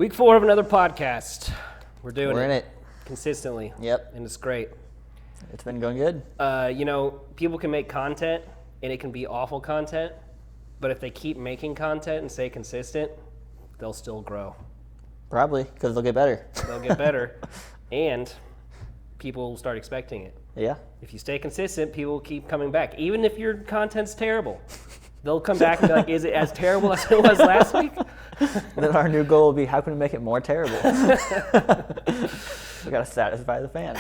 Week 4 of another podcast. We're in it consistently. Yep. And it's great. It's been going good. People can make content, and it can be awful content, but if they keep making content and stay consistent, they'll still grow. Probably, because they'll get better. They'll get better, and people will start expecting it. Yeah. If you stay consistent, people will keep coming back. Even if your content's terrible, they'll come back and be like, is it as terrible as it was last week? Then our new goal will be, how can we make it more terrible? We got to satisfy the fans.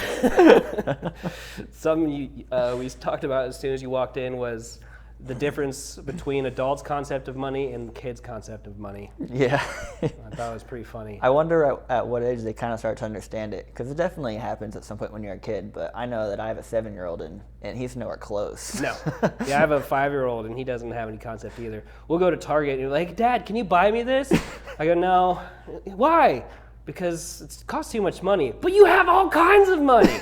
Something we talked about as soon as you walked in was the difference between adults' concept of money and kids' concept of money. Yeah. I thought it was pretty funny. I wonder at what age they kind of start to understand it, because it definitely happens at some point when you're a kid, but I know that I have a 7-year-old and he's nowhere close. No. Yeah, I have a 5-year-old and he doesn't have any concept either. We'll go to Target and you're like, Dad, can you buy me this? I go, no. Why? Because it costs too much money. But you have all kinds of money.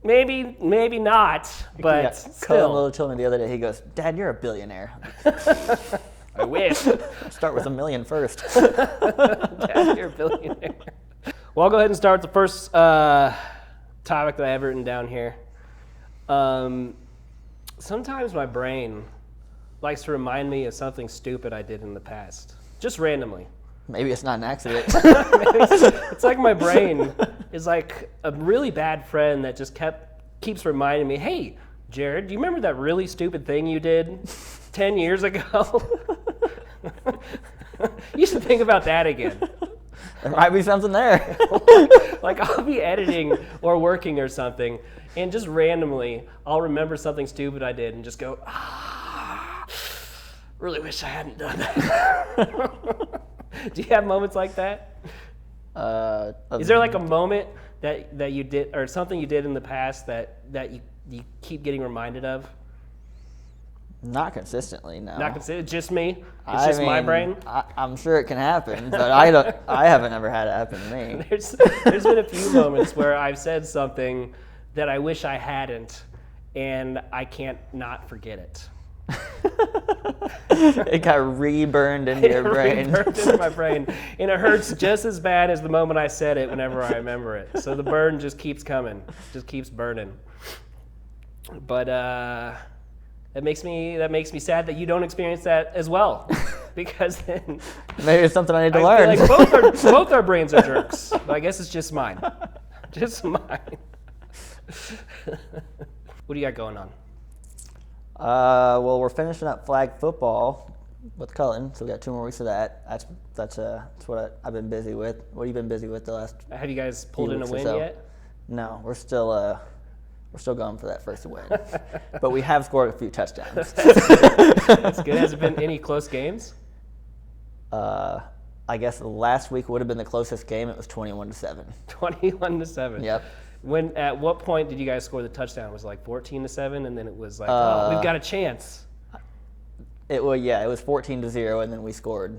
Maybe not, but Yeah, still. Little children the other day, he goes, Dad, you're a billionaire. I wish. Start with $1 million first. Dad, you're a billionaire. Well, I'll go ahead and start with the first topic that I have written down here. Sometimes my brain likes to remind me of something stupid I did in the past, just randomly. Maybe it's not an accident. It's like my brain is like a really bad friend that just keeps reminding me, hey, Jared, do you remember that really stupid thing you did 10 years ago? You should think about that again. There might be something there. Like I'll be editing or working or something, and just randomly I'll remember something stupid I did and just go, really wish I hadn't done that. Do you have moments like that? Is there like a moment that you did, or something you did in the past that you keep getting reminded of? Not consistently, no. Not consistent. Just me. It's just my brain. I'm sure it can happen, but I haven't ever had it happen to me. There's been a few moments where I've said something that I wish I hadn't, and I can't not forget it. It got reburned into your brain. Burned into my brain, and it hurts just as bad as the moment I said it. Whenever I remember it, so the burn just keeps coming, just keeps burning. But that makes me sad that you don't experience that as well, because then maybe it's something I need to I learn. feel like both our brains are jerks. But I guess it's just mine, just mine. What do you got going on? Well, we're finishing up flag football with Cullen, so we got 2 more weeks of that. That's what I've been busy with. What have you been busy with the last? Have you guys pulled in a win yet? No, we're still going for that first win, but we have scored a few touchdowns. That's good. Has it been any close games? I guess last week would have been the closest game. It was 21-7. 21-7. Yep. At what point did you guys score the touchdown? Was it like 14-7, and then it was like, we've got a chance. It was 14-0, and then we scored,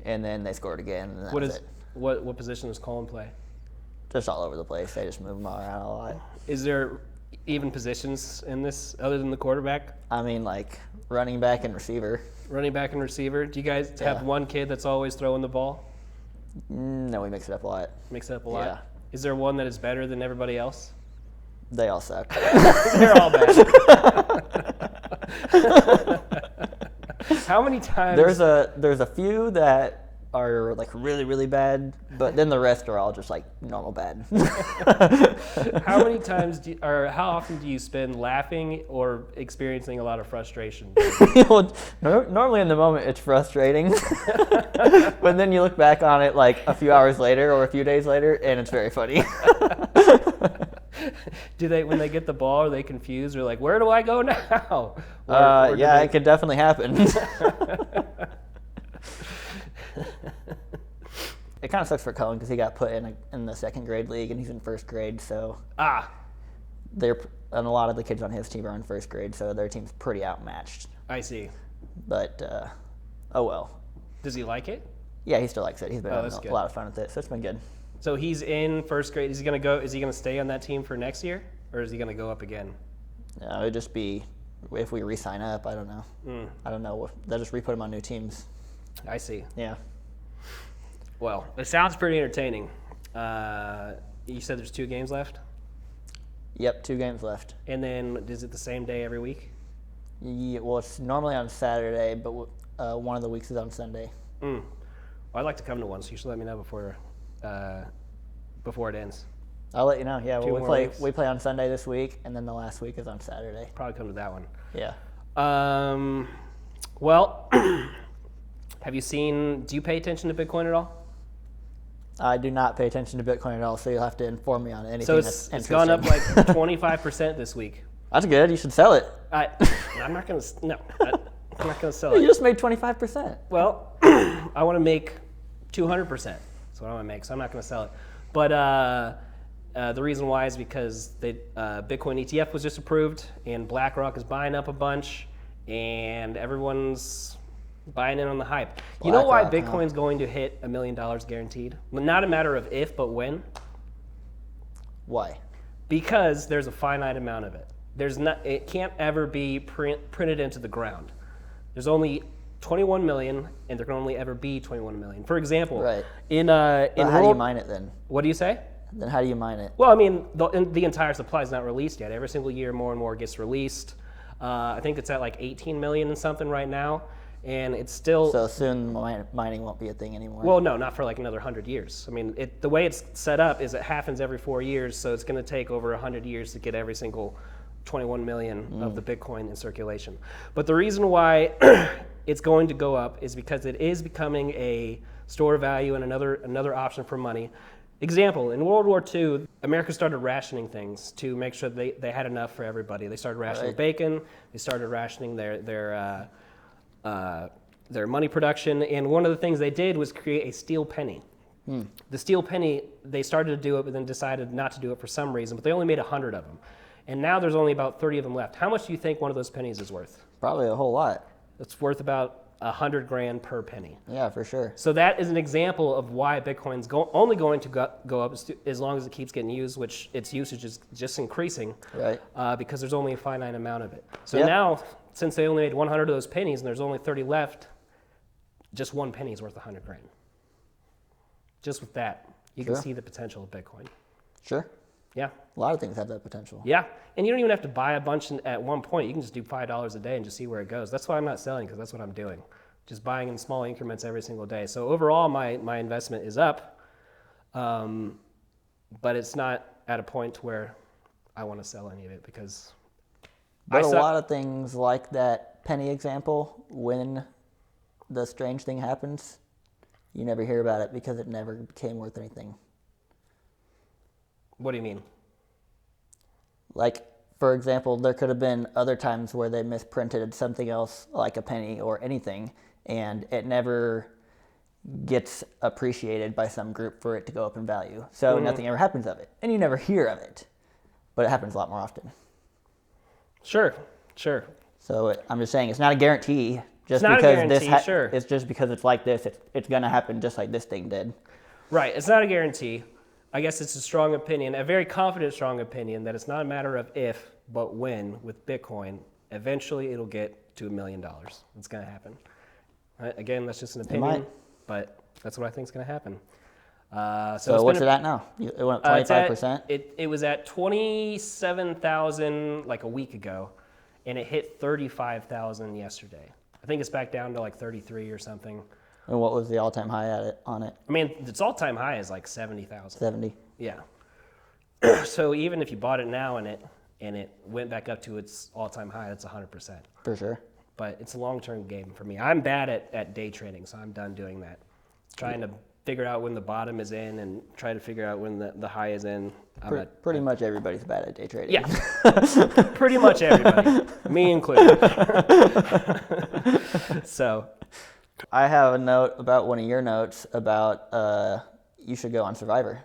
and then they scored again. And that was it. What position does Colin play? Just all over the place. They just move them all around a lot. Is there even positions in this other than the quarterback? I mean, like running back and receiver. Running back and receiver. Do you guys have one kid that's always throwing the ball? No, we mix it up a lot. Mix it up a lot? Yeah. Is there one that is better than everybody else? They all suck. They're all bad. How many times? There's a few that are like really, really bad, but then the rest are all just like normal bad. How many times how often do you spend laughing or experiencing a lot of frustration? Well, normally in the moment it's frustrating, but then you look back on it like a few hours later or a few days later, and it's very funny. When they get the ball, are they confused? Or like, where do I go now? It could definitely happen. It kind of sucks for Cullen because he got put in the second grade league and he's in first grade, so and a lot of the kids on his team are in first grade, so their team's pretty outmatched. I see. But oh well. Does he like it? Yeah, he still likes it. He's been having good. a lot of fun with it, so it's been good. So he's in first grade. Is he gonna stay on that team for next year, or is he gonna go up again? It would just be if we re-sign up. I don't know. I don't know. They'll just re-put him on new teams. I see. Yeah. Well, it sounds pretty entertaining. You said there's 2 games left? Yep, 2 games left. And then is it the same day every week? Yeah, well, it's normally on Saturday, but one of the weeks is on Sunday. Well, I'd like to come to one, so you should let me know before it ends. I'll let you know. Yeah, 2 well, more weeks. we play on Sunday this week, and then the last week is on Saturday. Probably come to that one. Yeah. Well, do you pay attention to Bitcoin at all? I do not pay attention to Bitcoin at all, so you'll have to inform me on anything So that's it's interesting. gone up like 25% this week. That's good. You should sell it. I'm not going to, no, I'm not going to sell You it. just made 25%. Well, I want to make 200%. That's what I want to make, so I'm not going to sell it. But the reason why is because the Bitcoin ETF was just approved, and BlackRock is buying up a bunch, and everyone's buying in on the hype. You know why BlackRock, Bitcoin's going to hit $1 million guaranteed? Well, not a matter of if, but when. Why? Because there's a finite amount of it. It can't ever be printed into the ground. There's only 21 million, and there can only ever be 21 million. For example, Right. in But how do you world, mine it then? what do you say? Then how do you mine it? Well, I mean, the entire supply is not released yet. Every single year, more and more gets released. I think it's at like 18 million and something right now, and it's still. So soon mining won't be a thing anymore. Well, no, not for like another 100 years. I mean, the way it's set up is it happens every 4 years, so it's going to take over 100 years to get every single 21 million of the Bitcoin in circulation. But the reason why it's going to go up is because it is becoming a store of value and another option for money. Example, in World War II, America started rationing things to make sure they had enough for everybody. They started rationing bacon, they started rationing their money production, and one of the things they did was create a steel penny. The steel penny, they started to do it, but then decided not to do it for some reason, but they only made 100 of them. And now there's only about 30 of them left. How much do you think one of those pennies is worth? Probably a whole lot. It's worth about 100 grand per penny. Yeah, for sure. So that is an example of why Bitcoin's only going to go up as long as it keeps getting used, which its usage is just increasing, Right. because there's only a finite amount of it. So Yep. now, since they only made 100 of those pennies and there's only 30 left, just one penny is worth 100 grand. Just with that, you can Sure. see the potential of Bitcoin. Sure. Yeah. A lot of things have that potential. Yeah, and you don't even have to buy a bunch at one point. You can just do $5 a day and just see where it goes. That's why I'm not selling, because that's what I'm doing. Just buying in small increments every single day. So overall, my investment is up, but it's not at a point where I want to sell any of it because But a lot of things like that penny example, when the strange thing happens, you never hear about it because it never became worth anything. What do you mean? Like, for example, there could have been other times where they misprinted something else, like a penny or anything, and it never gets appreciated by some group for it to go up in value. So nothing ever happens of it, and you never hear of it. But it happens a lot more often. Sure. So I'm just saying, it's not a guarantee. Just not a because guarantee, sure. It's just because it's like this, it's going to happen just like this thing did. Right, it's not a guarantee. I guess it's a strong opinion, a very confident, strong opinion that it's not a matter of if, but when with Bitcoin. Eventually, it'll get to $1 million. It's going to happen. Right? Again, that's just an opinion, but that's what I think is going to happen. So what's it at now? It went up 25%? It was at 27,000 like a week ago, and it hit 35,000 yesterday. I think it's back down to like 33 or something. And what was the all-time high on it? I mean, its all-time high is like 70,000. 70. Yeah. So even if you bought it now and it went back up to its all-time high, that's 100%. For sure. But it's a long-term game for me. I'm bad at day trading, so I'm done doing that. Trying to figure out when the bottom is in and try to figure out when the high is in. Pretty much everybody's bad at day trading. Yeah, pretty much everybody, me included. So, I have a note about one of your notes about you should go on Survivor.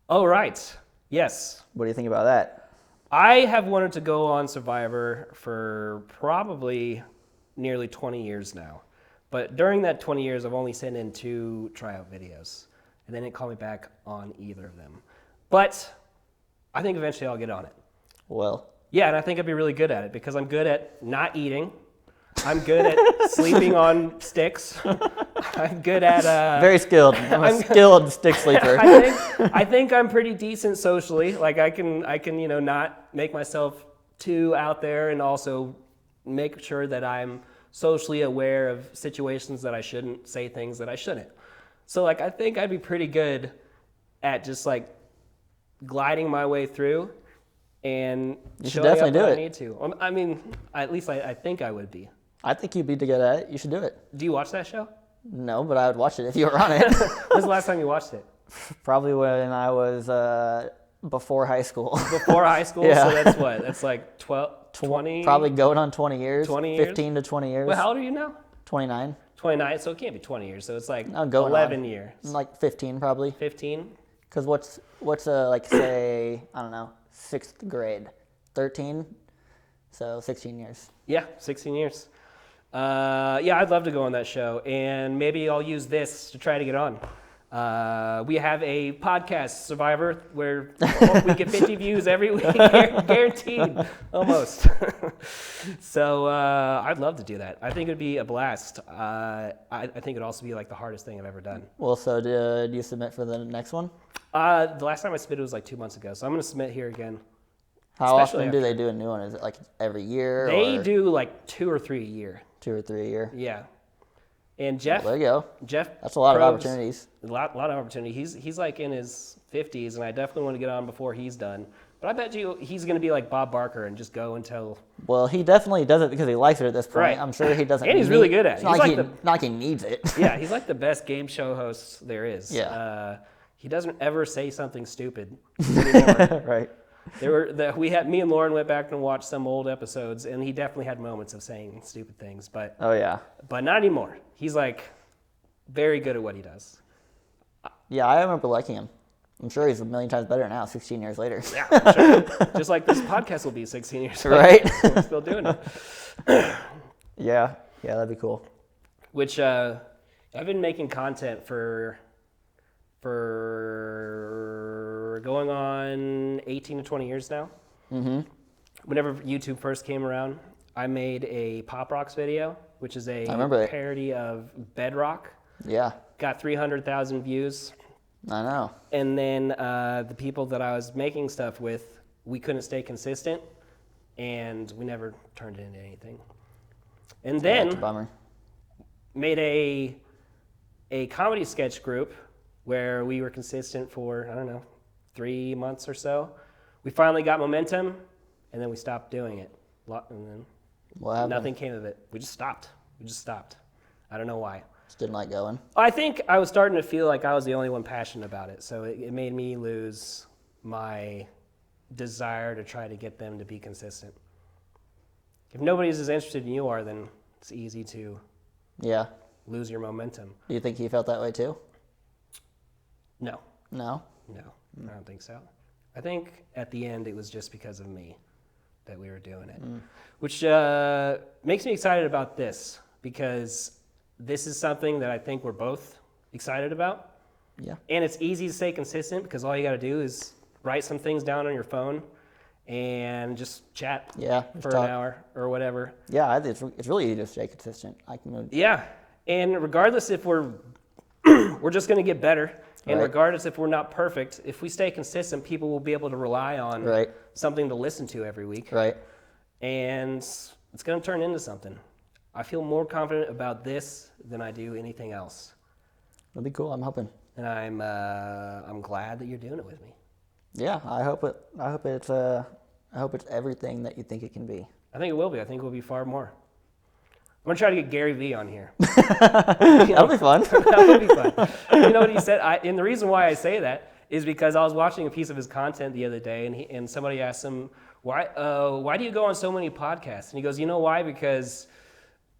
oh right, yes. What do you think about that? I have wanted to go on Survivor for probably nearly 20 years now. But during that 20 years, I've only sent in 2 tryout videos. And they didn't call me back on either of them. But I think eventually I'll get on it. Well, Yeah, and I think I'd be really good at it because I'm good at not eating. I'm good at sleeping on sticks. I'm good at Very skilled. I'm a skilled stick sleeper. I think I'm pretty decent socially. Like I can not make myself too out there, and also make sure that I'm socially aware of situations that I shouldn't say things that I shouldn't. So like I think I'd be pretty good at just like gliding my way through and showing up when I need to. I mean, at least I think I would be. I think you'd be good at it. You should do it. Do you watch that show? No, but I would watch it if you were on it. When's the last time you watched it? Probably when I was before high school. Before high school? Yeah. So that's what? That's like 20? Probably going on 20 years. 20 years? 15 to 20 years. Well, how old are you now? 29. 29, so it can't be 20 years. So it's like No, going 11 on. years. Like 15 probably. 15? Because what's like say, I don't know, 6th grade? 13? So 16 years. Yeah, 16 years. Yeah, I'd love to go on that show, and maybe I'll use this to try to get on. We have a podcast, Survivor, where we get 50 views every week, guaranteed, almost. So I'd love to do that. I think it'd be a blast. I think it'd also be like the hardest thing I've ever done. Well, so did you submit for the next one? The last time I submitted was like 2 months ago, so I'm going to submit here again. How Especially often do they do a new one? Is it like every year? They or do like 2 or 3 a year. 2 or 3 a year? Yeah. And Jeff, There you go. Jeff, That's a lot of Probst, opportunities. A lot of opportunity. He's like in his 50s, and I definitely want to get on before he's done. But I bet you he's going to be like Bob Barker and just go until. Well, he definitely does it because he likes it at this point. Right. I'm sure he doesn't. And he's really good at it. It's not He's like, like not like he needs it. Yeah, he's like the best game show host there is. Yeah. He doesn't ever say something stupid anymore. Right. Me and Lauren went back and watched some old episodes, and he definitely had moments of saying stupid things, but Oh yeah. not anymore. He's like very good at what he does. Yeah, I remember liking him. I'm sure he's a million times better now, 16 years later. Yeah, sure. Just like this podcast will be 16 years later. Right. We're still doing it. Yeah, that'd be cool. Which I've been making content for going on 18 to 20 years now. Mm-hmm. Whenever YouTube first came around, I made a Pop Rocks video, which is a parody of Bedrock. Yeah. Got 300,000 views. I know. And then the people that I was making stuff with, we couldn't stay consistent, and we never turned it into anything. And That's a then bummer. made a comedy sketch group where we were consistent for, I don't know, 3 months or so. We finally got momentum, and then we stopped doing it. And then What happened? nothing came of it. We just stopped. I don't know why. Just didn't like going. I think I was starting to feel like I was the only one passionate about it, so it made me lose my desire to try to get them to be consistent. If nobody's as interested in you are, then it's easy to Yeah. lose your momentum. Do you think he felt that way too? No, No. I don't think so. I think at the end it was just because of me that we were doing it, which makes me excited about this, because this is something that I think we're both excited about. Yeah. And it's easy to stay consistent because all you got to do is write some things down on your phone and just chat for an hour or whatever. Yeah, it's really easy to stay consistent. Yeah, and regardless if we're just going to get better, and regardless if we're not perfect, if we stay consistent, people will be able to rely on something to listen to every week. Right. And it's going to turn into something. I feel more confident about this than I do anything else. It'll be cool. I'm hoping. And I'm glad that you're doing it with me. Yeah, I hope it's everything that you think it can be. I think it will be. I think it will be far more. I'm gonna try to get Gary Vee on here. That'll be fun. That would be fun. You know what he said? And the reason why I say that is because I was watching a piece of his content the other day, and somebody asked him, why do you go on so many podcasts? And he goes, you know why? Because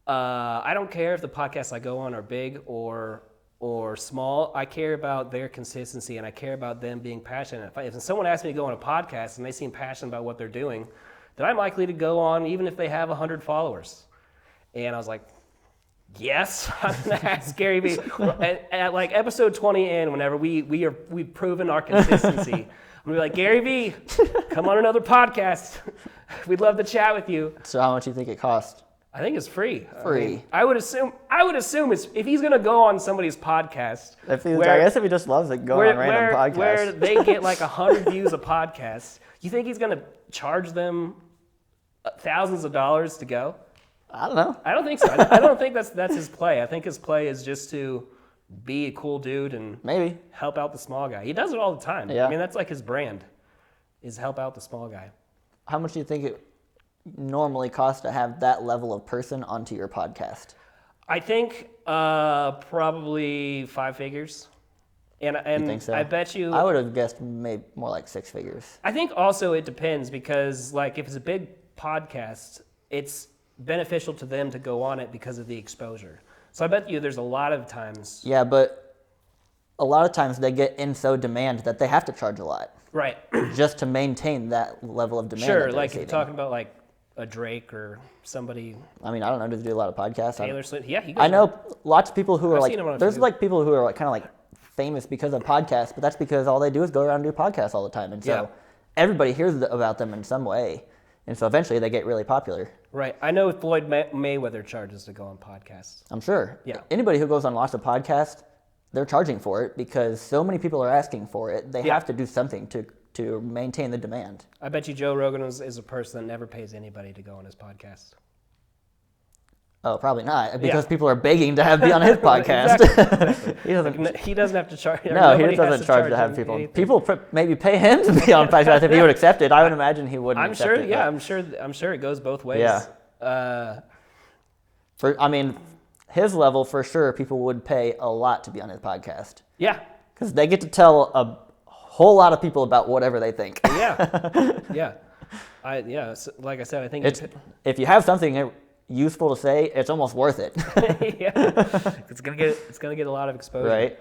I don't care if the podcasts I go on are big or small. I care about their consistency, and I care about them being passionate. If someone asks me to go on a podcast and they seem passionate about what they're doing, then I'm likely to go on even if they have 100 followers. And I was like, yes, I'm going to ask Gary Vee. At like episode 20 in, whenever we've proven our consistency, I'm going to be like, Gary Vee, come on another podcast. We'd love to chat with you. So how much do you think it cost? I think it's free. Free. I would assume it's if he's gonna go on somebody's podcast. I guess if he just loves it, go on random podcasts. Where they get like 100 views a podcast, you think he's gonna charge them thousands of dollars to go? I don't know. I don't think so. I don't think that's his play. I think his play is just to be a cool dude and Maybe. help out the small guy. He does it all the time. Yeah. I mean, that's like his brand, is help out the small guy. How much do you think it normally costs to have that level of person onto your podcast? I think probably 5 figures. And You think so? I bet you. I would have guessed maybe more like 6 figures. I think also it depends because, like, if it's a big podcast, it's beneficial to them to go on it because of the exposure. So I bet you there's a lot of times. Yeah, but a lot of times they get in so demand that they have to charge a lot Right. just to maintain that level of demand. Sure. that they're Like if you're receiving. talking about like a Drake or somebody, I mean, I don't know. Do they do a lot of podcasts? Taylor Swift. Yeah, he goes I know lots of people who are I've like. seen him on a There's few. like people who are like kind of like famous because of podcasts, but that's because all they do is go around and do podcasts all the time, and so Yeah. everybody hears about them in some way, and so eventually they get really popular. Right. I know Floyd Mayweather charges to go on podcasts. I'm sure. Yeah. Anybody who goes on lots of podcasts, they're charging for it because so many people are asking for it. They Yeah. have to do something to maintain the demand. I bet you Joe Rogan is a person that never pays anybody to go on his podcast. Oh, probably not, because people are begging to be on his podcast. Exactly. He doesn't. He doesn't have to charge. No, he doesn't charge to have him people. anything. People maybe pay him to be on podcasts if he would accept it. I would imagine he wouldn't. I'm accept sure. it, Yeah, but I'm sure it goes both ways. Yeah. I mean, his level for sure, people would pay a lot to be on his podcast Yeah. because they get to tell a whole lot of people about whatever they think. Yeah. Yeah. So, like I said, I think If you have something useful to say, it's almost worth it, yeah. It's gonna get a lot of exposure. right?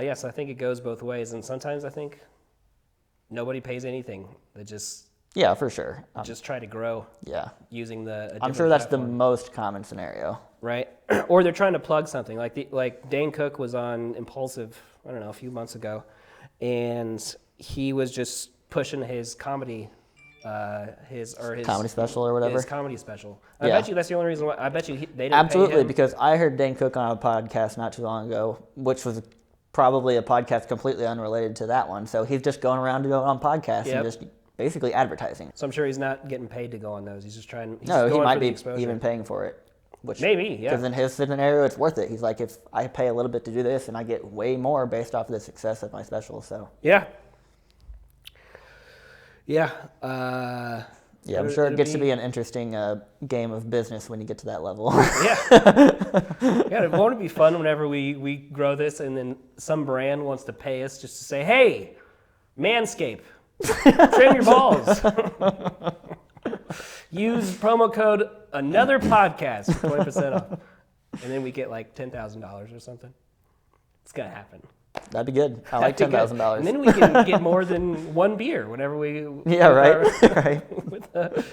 Yes, I think it goes both ways, and sometimes I think nobody pays anything. They just Yeah, for sure. try to grow Yeah, using the. I'm sure that's the most common scenario. right? Or they're trying to plug something. Like Dane Cook was on Impulsive, I don't know, a few months ago, and he was just pushing his comedy, his Comedy special or whatever. His comedy special. I Yeah. bet you that's the only reason why. I bet you they didn't Absolutely, pay him. because I heard Dane Cook on a podcast not too long ago, which was probably a podcast completely unrelated to that one. So he's just going around to go on podcasts Yep. and just basically advertising. So I'm sure he's not getting paid to go on those. He's just trying. He's No, he going might for the be exposure. even paying for it. Which Maybe, yeah. Because in his scenario, it's worth it. He's like, if I pay a little bit to do this, and I get way more based off of the success of my special. So Yeah. Yeah. yeah, I'm sure it gets to be an interesting game of business when you get to that level. Yeah, won't it be fun whenever we grow this and then some brand wants to pay us just to say, hey, Manscaped, trim your balls. Use promo code another podcast for 20% off. And then we get like $10,000 or something. It's going to happen. That'd be good. I like That'd be good. $10,000. And then we can get more than one beer whenever we Yeah, right. Right.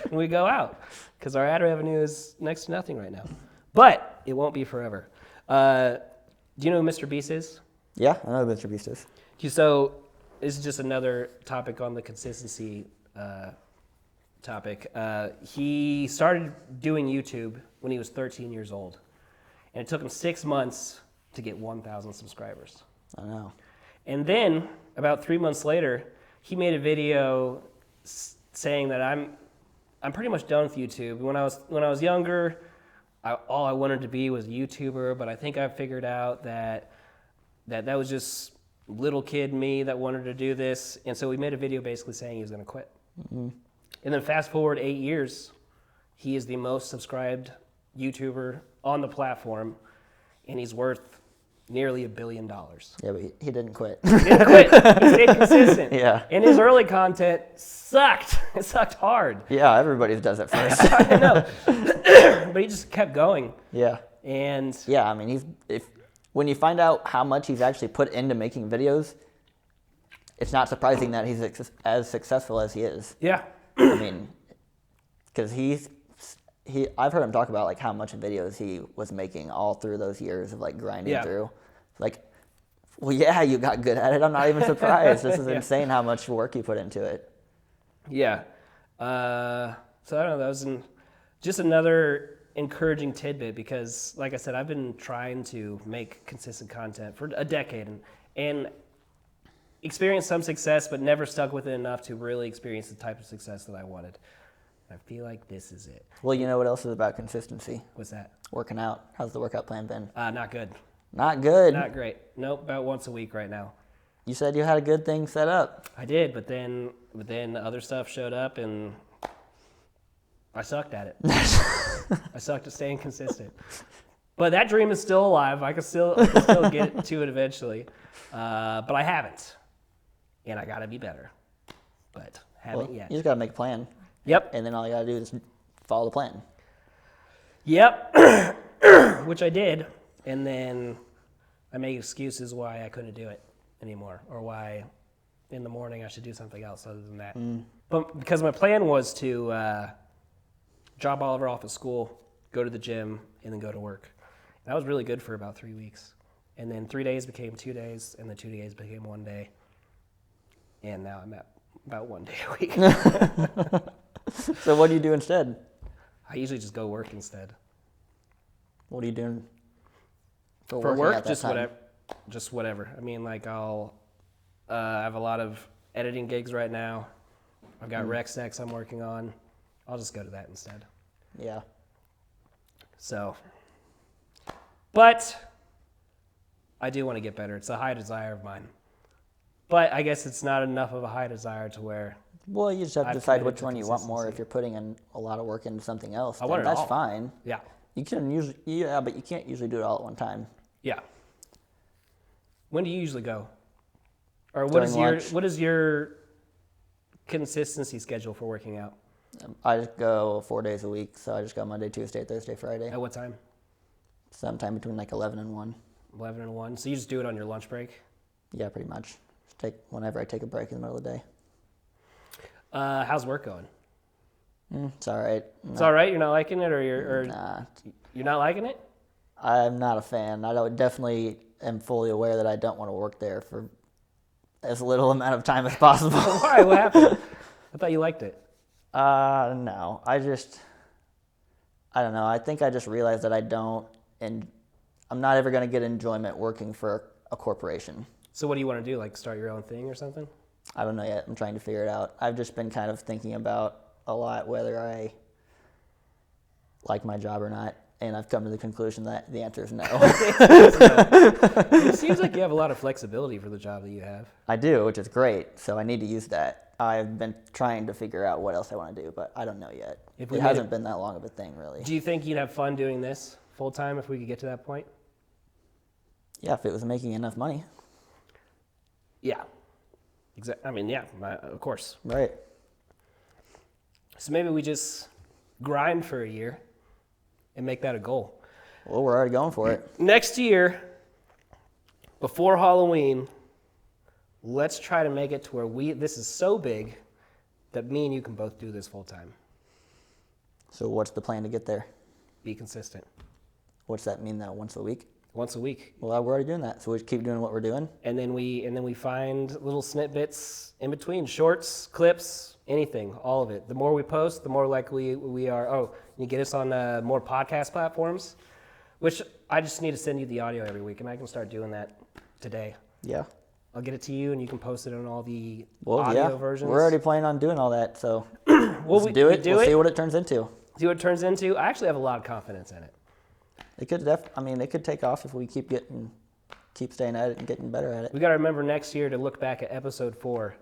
when we go out, because our ad revenue is next to nothing right now. But it won't be forever. Do you know who Mr. Beast is? Yeah, I know who Mr. Beast is. So this is just another topic on the consistency topic. He started doing YouTube when he was 13 years old, and it took him 6 months to get 1,000 subscribers. I know. And then, about 3 months later, he made a video saying that I'm pretty much done with YouTube. When I was younger, all I wanted to be was a YouTuber, but I think I figured out that was just little kid me that wanted to do this. And so we made a video basically saying he was going to quit. Mm-hmm. And then fast forward 8 years, he is the most subscribed YouTuber on the platform, and he's worth nearly $1 billion. Yeah, but he didn't quit. He didn't quit. He stayed consistent. Yeah. And his early content sucked. It sucked hard. Yeah, everybody does it first. I know. But he just kept going. Yeah. And Yeah, I mean, when you find out how much he's actually put into making videos, it's not surprising that he's as successful as he is. yeah. I mean, because I've heard him talk about like how much videos he was making all through those years of like grinding Yeah. through. Like, well, yeah, you got good at it. I'm not even surprised. This is Yeah. insane how much work you put into it. Yeah. So I don't know. That was just another encouraging tidbit because, like I said, I've been trying to make consistent content for a decade and experienced some success, but never stuck with it enough to really experience the type of success that I wanted. I feel like this is it. Well, you know what else is about consistency? What's that? Working out. How's the workout plan been? Not good. Not good. Not great. Nope, about once a week right now. You said you had a good thing set up. I did, but then other stuff showed up and I sucked at it. I sucked at staying consistent. But that dream is still alive. I can still get to it eventually. But I haven't. And I got to be better. But haven't yet. You just got to make a plan. Yep. And then all you got to do is follow the plan. Yep. Which I did. And then I made excuses why I couldn't do it anymore or why in the morning I should do something else other than that. But because my plan was to drop Oliver off at school, go to the gym, and then go to work. That was really good for about 3 weeks. And then 3 days became 2 days, and then 2 days became 1 day. And now I'm at about 1 day a week. So what do you do instead? I usually just go work instead. What are you doing For working work, at that just time? whatever. Just whatever. I mean, like I'll I have a lot of editing gigs right now. I've got rec stacks I'm working on. I'll just go to that instead. Yeah. So, but I do want to get better. It's a high desire of mine. But I guess it's not enough of a high desire to where Well, you just have to I've decide committed which to one you want more. consistency. If you're putting in a lot of work into something else, I want then it that's all. fine. yeah, You can usually, yeah, but you can't usually do it all at one time. yeah. When do you usually go? Or During lunch. what is your consistency schedule for working out? I just go 4 days a week, so I just go Monday, Tuesday, Thursday, Friday. At what time? Sometime between like 11 and 1. 11 and 1. So you just do it on your lunch break? Yeah, pretty much. Just take whenever I take a break in the middle of the day. How's work going? It's all right. It's all right. You're not liking it, or Nah, you're not liking it? I'm not a fan. I definitely am fully aware that I don't want to work there for as little amount of time as possible. Why? What happened? I thought you liked it. No. I don't know. I think I just realized that I'm not ever going to get enjoyment working for a corporation. So what do you want to do? Like start your own thing or something? I don't know yet. I'm trying to figure it out. I've just been kind of thinking about a lot whether I like my job or not, and I've come to the conclusion that the answer is no. It seems like you have a lot of flexibility for the job that you have. I do, which is great, so I need to use that. I've been trying to figure out what else I want to do, but I don't know yet. If we It made hasn't it- been that long of a thing, really. Do you think you'd have fun doing this full time if we could get to that point? Yeah, if it was making enough money. Yeah. I mean, yeah, of course. Right. So maybe we just grind for a year and make that a goal. Well, we're already going for it. Next year, before Halloween, let's try to make it to where this is so big that me and you can both do this full time. So what's the plan to get there? Be consistent. What's that mean, though, once a week? Once a week. Well, we're already doing that, so we just keep doing what we're doing? And then we find little snippets in between, shorts, clips, anything, all of it. The more we post, the more likely we are. Oh, you get us on more podcast platforms, which I just need to send you the audio every week, and I can start doing that today. Yeah. I'll get it to you, and you can post it on all the Well, audio yeah. versions. We're already planning on doing all that, so Well, let's do it. We'll see what it turns into. See what it turns into. I actually have a lot of confidence in it. It could it could take off if we keep staying at it and getting better at it. We got to remember next year to look back at episode 4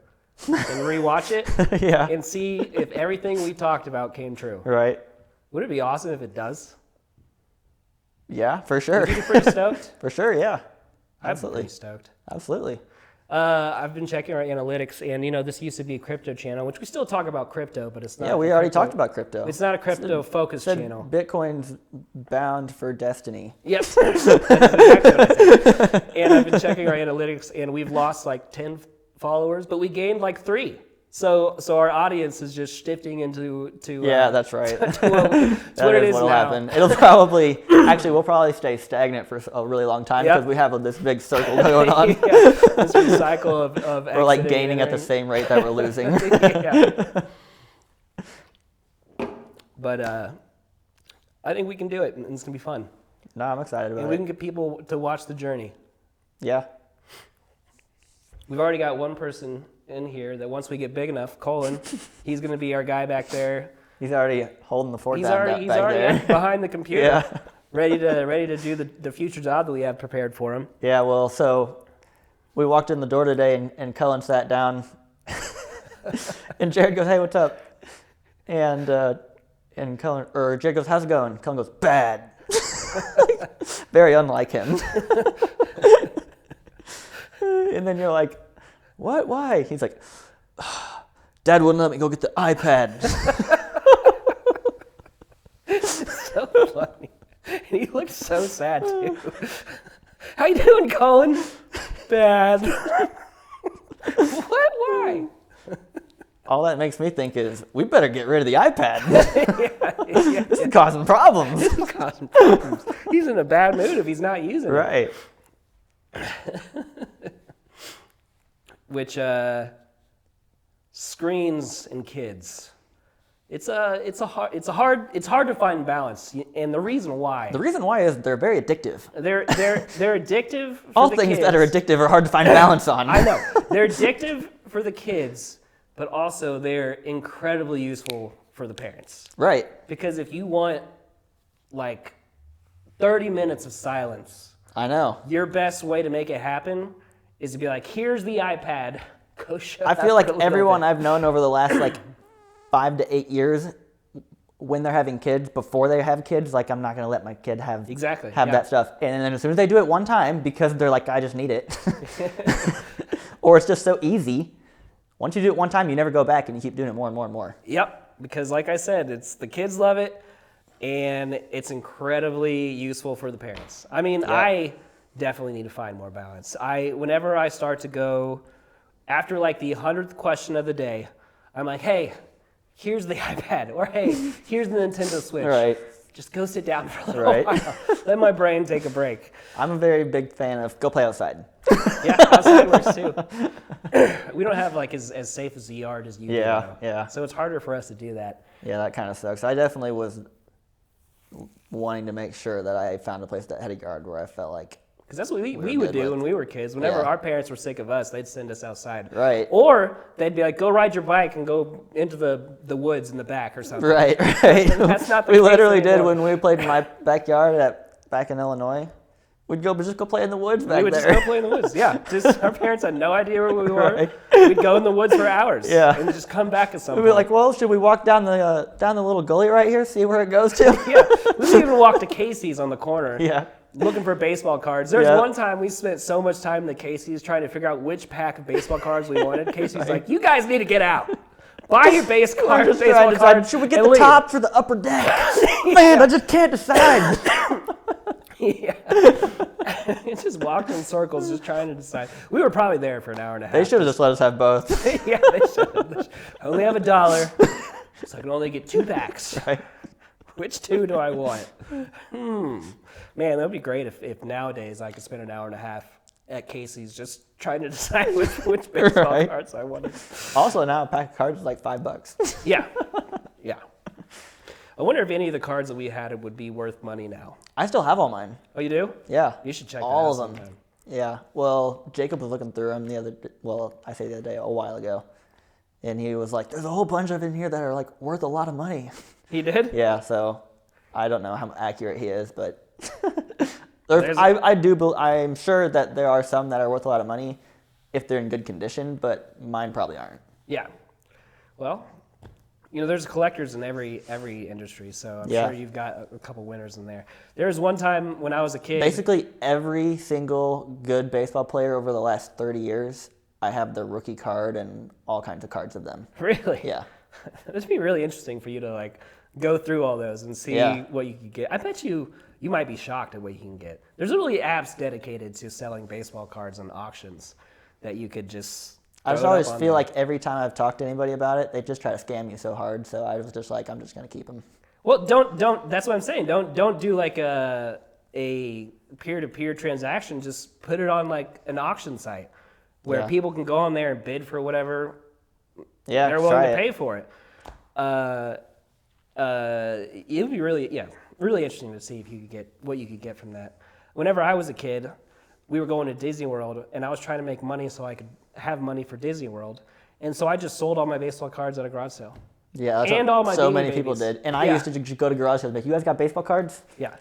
and rewatch it Yeah. and see if everything we talked about came true. Right. Would it be awesome if it does? Yeah, for sure. Would you be pretty stoked? For sure, yeah. I'd be Absolutely. pretty stoked. Absolutely. I've been checking our analytics, and this used to be a crypto channel, which we still talk about crypto, but it's not. Yeah, we already talked about crypto. It's not a crypto-focused Said channel. Bitcoin's bound for destiny. Yep, that's exactly what I said. And I've been checking our analytics, and we've lost like 10 followers, but we gained like 3. So our audience is just shifting into Yeah, that's right. to what it is what'll now. happen. It'll we'll probably stay stagnant for a really long time Yep. because we have this big circle going on. Yeah, this cycle of We're like exiting gaining and at the same rate that we're losing. yeah. But I think we can do it, and it's gonna be fun. No, I'm excited about And we it. can get people to watch the journey. Yeah. We've already got one person in here that once we get big enough, Colin, he's gonna be our guy back there. He's already holding the fort He's down already back there. behind the computer, Yeah. ready to do the future job that we have prepared for him. Yeah, well, so we walked in the door today and Cullen sat down and Jared goes, "Hey, what's up?" And Cullen, or Jared goes, "How's it going?" Cullen goes, "Bad." Very unlike him. And then you're like, "What? Why?" He's like, "Dad wouldn't let me go get the iPad." So funny. And he looks so sad too. How you doing, Colin? Bad. What? Why? All that makes me think is, we better get rid of the iPad. Yeah, This is causing problems. This is causing problems. He's in a bad mood if he's not using it. Right. Which screens and kids. It's hard to find balance, and the reason why. The reason why is they're very addictive. They're addictive. For All the things kids. that are addictive are hard to find balance on. I know they're addictive for the kids, but also they're incredibly useful for the parents. Right. Because if you want like 30 minutes of silence, I know. your best way to make it happen is to be like, "Here's the iPad. Go shut I up feel like for a little everyone bit." I've known over the last like 5 to 8 years, when they're having kids, before they have kids, like, I'm not going to let my kid have Exactly, have yeah. that stuff. And then as soon as they do it one time, because they're like, I just need it, or it's just so easy, once you do it one time, you never go back and you keep doing it more and more and more. Yep, because like I said, it's the kids love it, and it's incredibly useful for the parents. I mean, Yeah. I definitely need to find more balance. Whenever I start to go, after like the 100th question of the day, I'm like, "Hey, here's the iPad," or "Hey, here's the Nintendo Switch." Right. Just go sit down for a little Right. while. Let my brain take a break. I'm a very big fan of go play outside. Yeah, outside works too. We don't have like as safe as a yard as you do. Yeah, though. yeah. So it's harder for us to do that. Yeah, that kind of sucks. I definitely was wanting to make sure that I found a place that had a yard where I felt like, Because that's what we were would good do with. when we were kids. Whenever Yeah. our parents were sick of us, they'd send us outside. Right. Or they'd be like, "Go ride your bike and go into the woods in the back or something." right, right. That's not the we case literally did anymore. when we played in my backyard back in Illinois. We'd just go play in the woods back We would there. just go play in the woods. Yeah. Just our parents had no idea where we were. Right. We'd go in the woods for hours. Yeah. And just come back at some We'd point. be like, well, should we walk down the little gully right here, see where it goes to? Yeah. We would even walk to Casey's on the corner. Yeah. Looking for baseball cards. There's Yeah. one time we spent so much time in the Casey's trying to figure out which pack of baseball cards we wanted. Casey's like, "You guys need to get out. Buy your base I'm cards, just trying baseball to decide, cards. should we get and the leave." top for the upper deck? Man, I just can't decide. Yeah. Just walked in circles, just trying to decide. We were probably there for an hour and a half. They should have just let us have both. Yeah, they should. I only have $1, so I can only get 2 packs. Right. Which 2 do I want? Man, that would be great if nowadays I could spend an hour and a half at Casey's just trying to decide which baseball Right. cards I wanted. Also, now a pack of cards is like $5. Yeah, yeah. I wonder if any of the cards that we had would be worth money now. I still have all mine. Oh, you do? Yeah. You should check all that out of them. sometime. Yeah. Well, Jacob was looking through them I say the other day, a while ago. And he was like, there's a whole bunch of in here that are like worth a lot of money. He did? Yeah, so I don't know how accurate he is, but There's- I'm sure that there are some that are worth a lot of money if they're in good condition, but mine probably aren't. Yeah. Well, there's collectors in every industry, so I'm Yeah. sure you've got a couple winners in there. There was one time when I was a kid. Basically, every single good baseball player over the last 30 years, I have their rookie card and all kinds of cards of them. Really? Yeah. That'd be really interesting for you to like go through all those and see Yeah. what you could get. I bet you might be shocked at what you can get. There's literally apps dedicated to selling baseball cards on auctions that you could just. I just throw it always up on feel there. like every time I've talked to anybody about it, they just try to scam you so hard. So I was just like, I'm just going to keep them. Well, don't. That's what I'm saying. Don't do like a peer-to-peer transaction. Just put it on like an auction site where Yeah. people can go on there and bid for whatever Yeah, they're willing try to it. pay for it. It would be really, yeah. really interesting to see if you could get what you could get from that. Whenever I was a kid, we were going to Disney World, and I was trying to make money so I could have money for Disney World, and so I just sold all my baseball cards at a garage sale. Yeah, that's And what all my so Beanie many people Babies. did. And I Yeah. used to go to garage sales and be like, you guys got baseball cards? Yeah.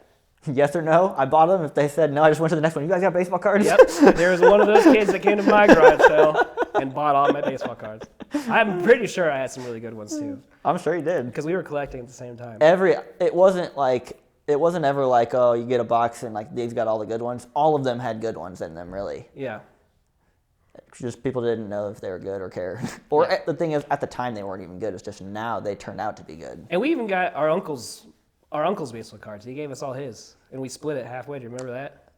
Yes or no? I bought them. If they said no, I just went to the next one. You guys got baseball cards? Yep. There was one of those kids that came to my garage sale and bought all my baseball cards. I'm pretty sure I had some really good ones too, I'm sure you did. because we were collecting at the same time. It wasn't ever like, oh, you get a box and like these got all the good ones. All of them had good ones in them, really. Yeah. Just people didn't know if they were good or care. Or the thing is, at the time they weren't even good. It's just now they turned out to be good. And we even got our uncle's baseball cards. He gave us all his, and we split it halfway. Do you remember that?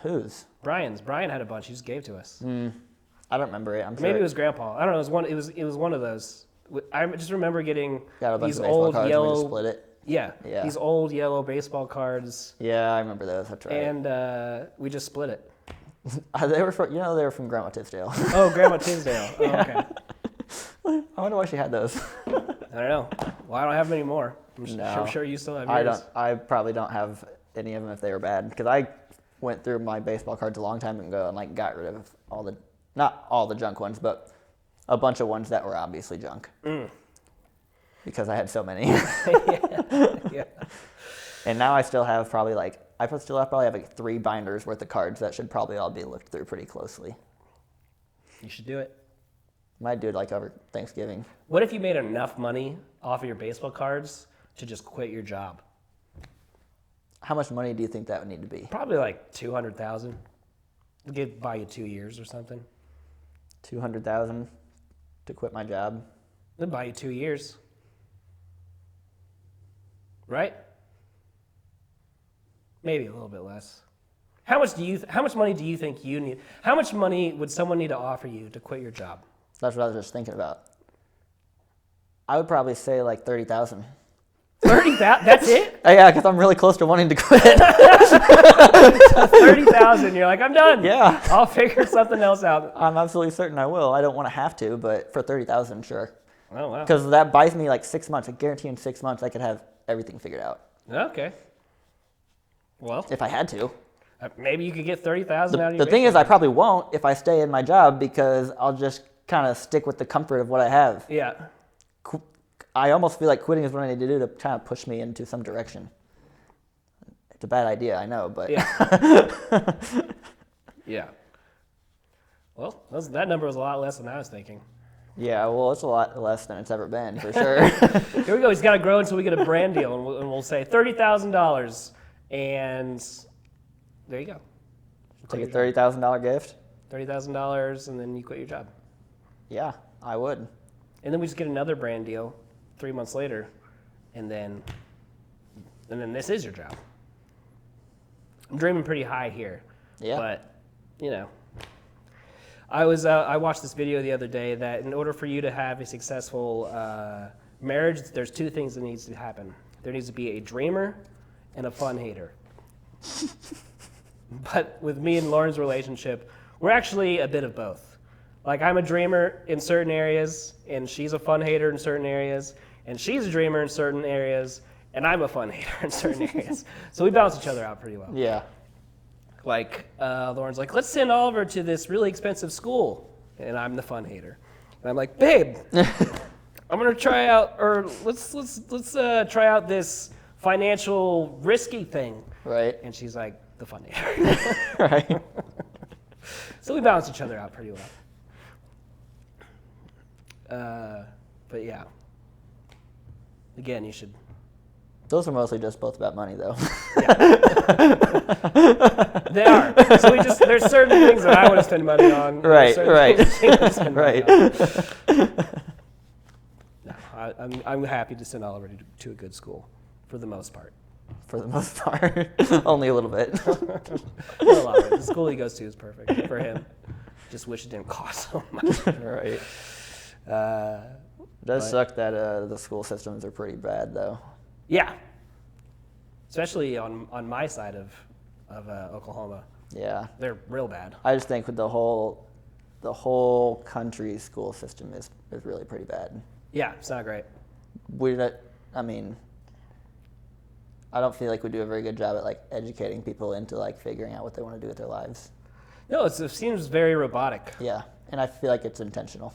Whose? Brian's. Brian had a bunch. He just gave to us. I don't remember it. I'm sure. Maybe it was Grandpa. I don't know. It was one of those. I just remember getting Got a bunch these of baseball old cards yellow. and we just split it. Yeah, Yeah. these old yellow baseball cards, Yeah, I remember those. That's right. and we just split it. They were from, they were from Grandma Tisdale. Oh, Grandma Tisdale. Oh, okay. I wonder why she had those. I don't know. Well, I don't have many more. I'm No. sure you still have I yours. don't. I probably don't have any of them if they were bad because I went through my baseball cards a long time ago and like got rid of not all the junk ones, but a bunch of ones that were obviously junk. Because I had so many. Yeah. And now I still have probably like 3 binders worth of cards that should probably all be looked through pretty closely. You should do it. Might do it like over Thanksgiving. What if you made enough money off of your baseball cards to just quit your job? How much money do you think that would need to be? Probably like 200,000. It'd buy you 2 years or something. 200,000 to quit my job. It'd buy you 2 years. Right? Maybe a little bit less. How much money do you think you need? How much money would someone need to offer you to quit your job? That's what I was just thinking about. I would probably say like 30,000. 30,000? That's it? Yeah, because I'm really close to wanting to quit. 30,000. You're like, I'm done. Yeah. I'll figure something else out. I'm absolutely certain I will. I don't want to have to, but for 30,000, sure. Oh wow. Because that buys me like 6 months. I guarantee in 6 months I could have everything figured out. Okay. Well, If I had to. maybe you could get 30,000 out of your The thing is, baseball I probably won't if I stay in my job because I'll just kind of stick with the comfort of what I have. Yeah. I almost feel like quitting is what I need to do to kind of push me into some direction. It's a bad idea, I know, but Yeah. Yeah. Well, that number was a lot less than I was thinking. yeah, well, it's a lot less than it's ever been, for sure. Here we go. He's got to grow until we get a brand deal, and we'll say $30,000, and there you go. Take a $30,000 gift? $30,000, and then you quit your job, Yeah, I would. and then we just get another brand deal 3 months later, and then this is your job. I'm dreaming pretty high here, Yeah. but you know. I watched this video the other day that in order for you to have a successful marriage, there's 2 things that needs to happen. There needs to be a dreamer and a fun hater. But with me and Lauren's relationship, we're actually a bit of both. Like I'm a dreamer in certain areas, and she's a fun hater in certain areas, and she's a dreamer in certain areas, and I'm a fun hater in certain areas. So we balance each other out pretty well. Yeah. Like Lauren's like, let's send Oliver to this really expensive school, and I'm the fun hater, and I'm like, babe, I'm gonna try out, or let's try out this financial risky thing, Right. and she's like the fun hater. Right. So we balance each other out pretty well. But yeah, again, you should. Those are mostly just both about money, though. They are. So there's certain things that I want to spend money on. Right, right. Right. Right. No, I'm happy to send Oliver to a good school, for the most part. For the most part. Only a little bit. Not a lot of it. The school he goes to is perfect for him. Just wish it didn't cost so much. Right. It does But- suck that the school systems are pretty bad, though. Yeah. Especially on my side of Oklahoma. Yeah. They're real bad. I just think with the whole country's school system is really pretty bad. Yeah, it's not great. I mean, I don't feel like we do a very good job at like educating people into like figuring out what they want to do with their lives. No, it seems very robotic. Yeah, and I feel like it's intentional.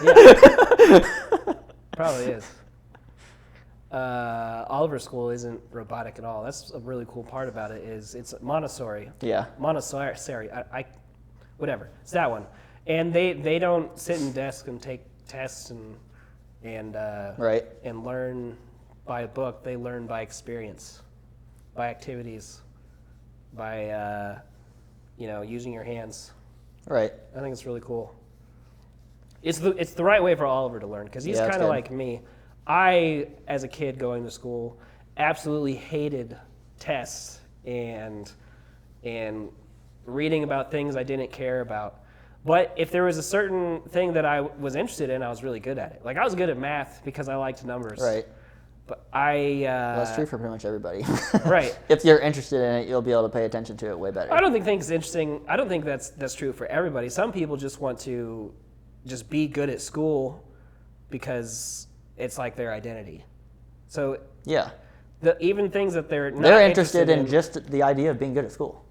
Yeah, probably is. Oliver School isn't robotic at all. That's a really cool part about it. Is it's Montessori. Yeah. Montessori. Whatever. It's that one. And they don't sit in desks and take tests and Right. and learn by a book. They learn by experience, by activities, by using your hands. Right. I think it's really cool. It's the right way for Oliver to learn because he's Yeah, it's kind of good. like me. I, as a kid going to school, absolutely hated tests and reading about things I didn't care about. But if there was a certain thing that I was interested in, I was really good at it. Like I was good at math because I liked numbers. Right. But Well, that's true for pretty much everybody. Right. If you're interested in it, you'll be able to pay attention to it way better. I don't think things interesting. I don't think that's true for everybody. Some people just want to just be good at school because it's like their identity. So Yeah. even things that they're not They're interested in just the idea of being good at school.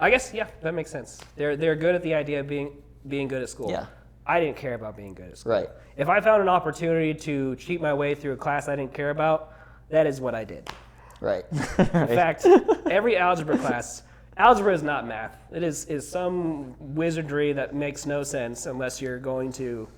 I guess that makes sense. They're good at the idea of being good at school. Yeah. I didn't care about being good at school. Right. If I found an opportunity to cheat my way through a class I didn't care about, that is what I did. Right. In fact, every algebra class, algebra is not math. It is some wizardry that makes no sense unless you're going to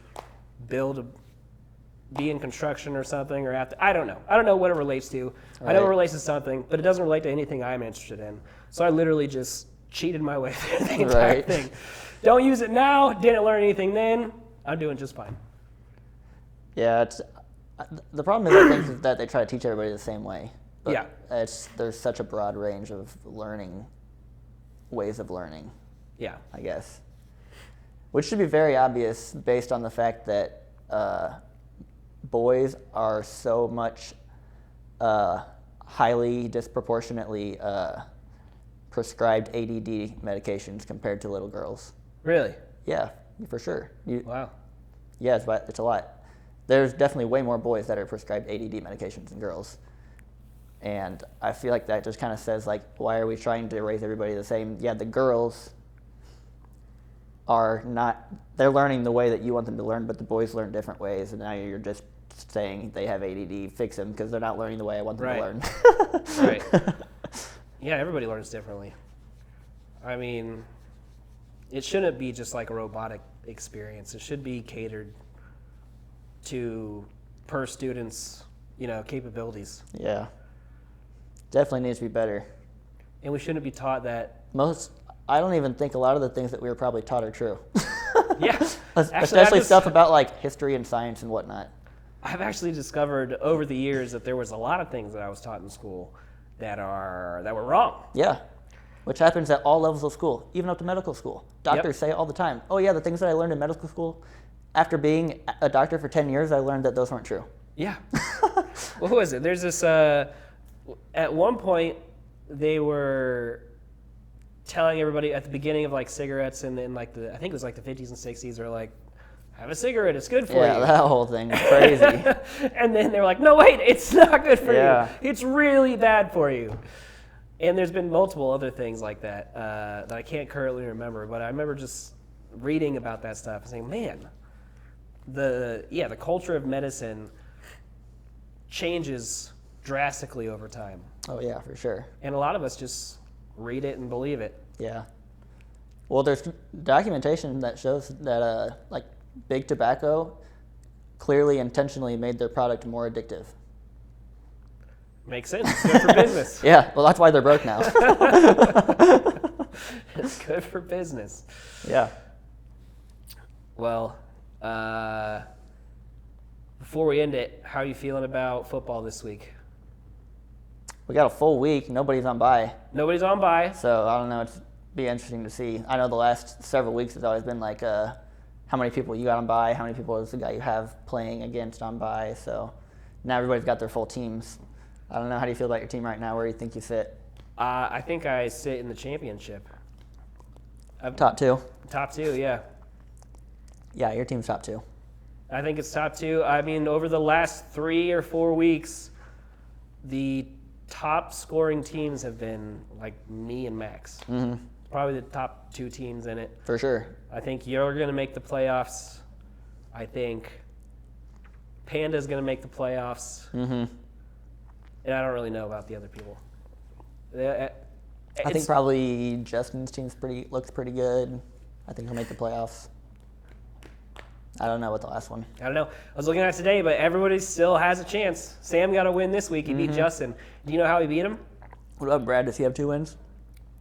be in construction or something or I don't know. I don't know what it relates to. I know it Right. relates to something, but it doesn't relate to anything I'm interested in. So I literally just cheated my way through the entire Right. thing. Don't use it now. Didn't learn anything then. I'm doing just fine. Yeah, the problem is I think that they try to teach everybody the same way. But Yeah. there's such a broad range of ways of learning, Yeah. I guess. Which should be very obvious based on the fact that boys are so much highly disproportionately prescribed ADD medications compared to little girls. Really? Yeah, for sure. Wow. Yeah, it's a lot. There's definitely way more boys that are prescribed ADD medications than girls. And I feel like that just kind of says, like, why are we trying to raise everybody the same? Yeah, the girls are not, they're learning the way that you want them to learn, but the boys learn different ways. And now you're just saying they have ADD, fix them, because they're not learning the way I want them to learn. Right. Yeah, everybody learns differently. I mean, it shouldn't be just like a robotic experience. It should be catered to per student's, capabilities. Yeah. Definitely needs to be better. And we shouldn't be taught that. I don't even think a lot of the things that we were probably taught are true. Yeah. Especially stuff about like history and science and whatnot. I've actually discovered over the years that there was a lot of things that I was taught in school that were wrong. Yeah. Which happens at all levels of school, even up to medical school. Doctors say it all the time, oh yeah, the things that I learned in medical school, after being a doctor for 10 years, I learned that those weren't true. Yeah. What was it? There's this, at one point, they were telling everybody at the beginning of like cigarettes and in like I think it was like the 50s and 60s, they're like, have a cigarette, it's good for you. Yeah, that whole thing is crazy. And then they were like, no, wait, it's not good for Yeah. you. It's really bad for you. And there's been multiple other things like that that I can't currently remember, but I remember just reading about that stuff and saying, man, the culture of medicine changes drastically over time. Oh yeah, for sure. And a lot of us just read it and believe it. Yeah. Well, there's documentation that shows that like big tobacco clearly intentionally made their product more addictive. Makes sense. Good for business. Yeah, well that's why they're broke now. It's good for business. Yeah. Well, before we end it, how are you feeling about football this week? We got a full week, nobody's on bye. Nobody's on bye. So I don't know, it's be interesting to see. I know the last several weeks has always been like how many people you got on bye, how many people is the guy you have playing against on bye. So now everybody's got their full teams. I don't know, how do you feel about your team right now? Where do you think you sit? I think I sit in the championship. Top two? Top two, yeah. Yeah, your team's top two. I think it's top two. I mean, over the last 3 or 4 weeks, the top scoring teams have been like me and Max. Mm-hmm. Probably the top 2 teams in it. For sure. I think you're going to make the playoffs. I think Panda's going to make the playoffs. Mm-hmm. And I don't really know about the other people. I think probably Justin's team looks pretty good. I think he'll make the playoffs. I don't know what the last one. I don't know. I was looking at it today, but everybody still has a chance. Sam got a win this week. He beat Justin. Do you know how he beat him? What about Brad? Does he have 2 wins?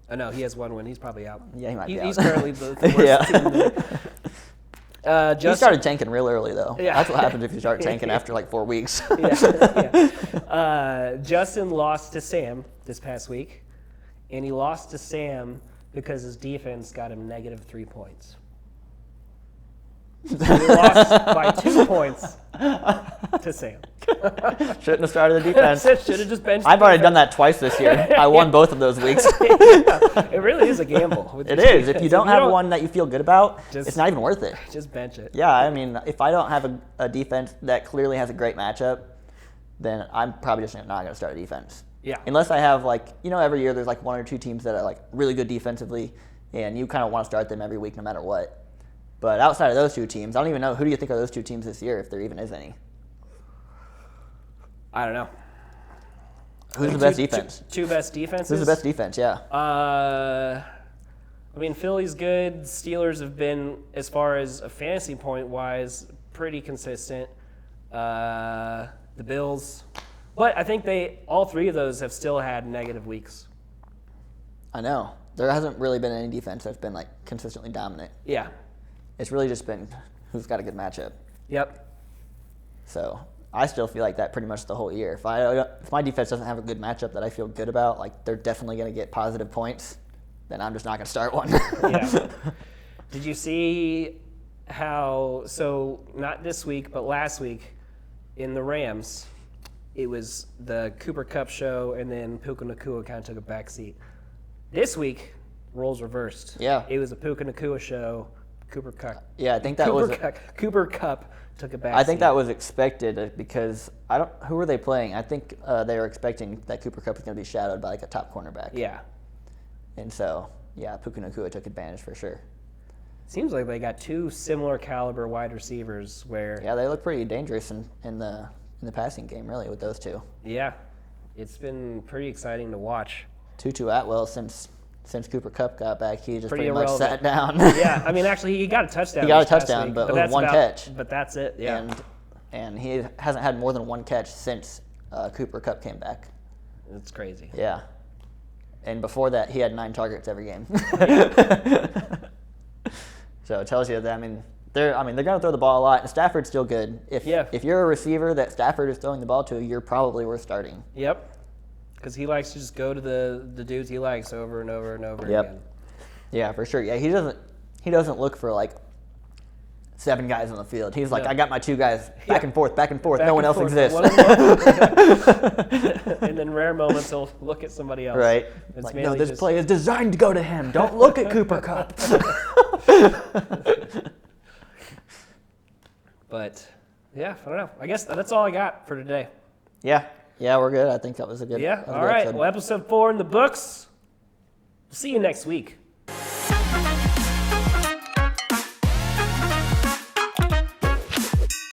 Oh, no, he has 1 win. He's probably out. Yeah, he might be out. He's currently the worst team. He started tanking real early, though. Yeah. That's what happens if you start tanking after like 4 weeks. Justin lost to Sam this past week, and he lost to Sam because his defense got him -3 points. So he lost by 2 points to Sam. Shouldn't have started the defense. Should have just benched. I've already done that twice this year. I won both of those weeks. It really is a gamble. It is. If you don't have one that you feel good about, it's not even worth it. Just bench it. Yeah, I mean, if I don't have a defense that clearly has a great matchup, then I'm probably just not going to start a defense. Yeah. Unless I have every year there's like 1 or 2 teams that are like really good defensively, and you kind of want to start them every week no matter what. But outside of those 2 teams, I don't even know, who do you think are those 2 teams this year, if there even is any? I don't know. Who's the best defense? 2 best defenses? Who's the best defense, yeah. I mean, Philly's good. Steelers have been, as far as a fantasy point-wise, pretty consistent. The Bills. But I think all 3 of those have still had negative weeks. I know. There hasn't really been any defense that's been like consistently dominant. Yeah. It's really just been who's got a good matchup. Yep. So I still feel like that pretty much the whole year. If my defense doesn't have a good matchup that I feel good about, like they're definitely going to get positive points, then I'm just not going to start one. Yeah. Did you see how? So not this week, but last week in the Rams, it was the Cooper Kupp show, and then Puka Nacua kind of took a back seat. This week, roles reversed. Yeah. It was a Puka Nacua show. Cooper Kupp. Yeah, I think that Cooper Kupp took a back seat. I think that was expected because who were they playing? I think they were expecting that Cooper Kupp was going to be shadowed by like a top cornerback. Yeah. And so, yeah, Puka Nacua took advantage for sure. Seems like they got 2 similar caliber wide receivers where. Yeah, they look pretty dangerous in the passing game, really, with those 2. Yeah, it's been pretty exciting to watch. Tutu Atwell, since Cooper Kupp got back, he just pretty irrelevant. much sat down. Yeah, I mean, actually, he got a touchdown. He got a touchdown, but with 1 catch. But that's it. Yeah. And he hasn't had more than 1 catch since Cooper Kupp came back. It's crazy. Yeah. And before that, he had 9 targets every game. So it tells you that, they're going to throw the ball a lot, and Stafford's still good. If you're a receiver that Stafford is throwing the ball to, you're probably worth starting. Yep. Because he likes to just go to the dudes he likes over and over and over again. Yeah, for sure. Yeah, he doesn't look for like 7 guys on the field. He's like, I got my 2 guys back and forth. No one else exists. And then rare moments he'll look at somebody else. Right. It's like, no, this play is designed to go to him. Don't look at Cooper Kupp. But yeah, I don't know. I guess that's all I got for today. Yeah, we're good. I think that was a good. Yeah. All right. Well, episode 4 in the books. See you next week.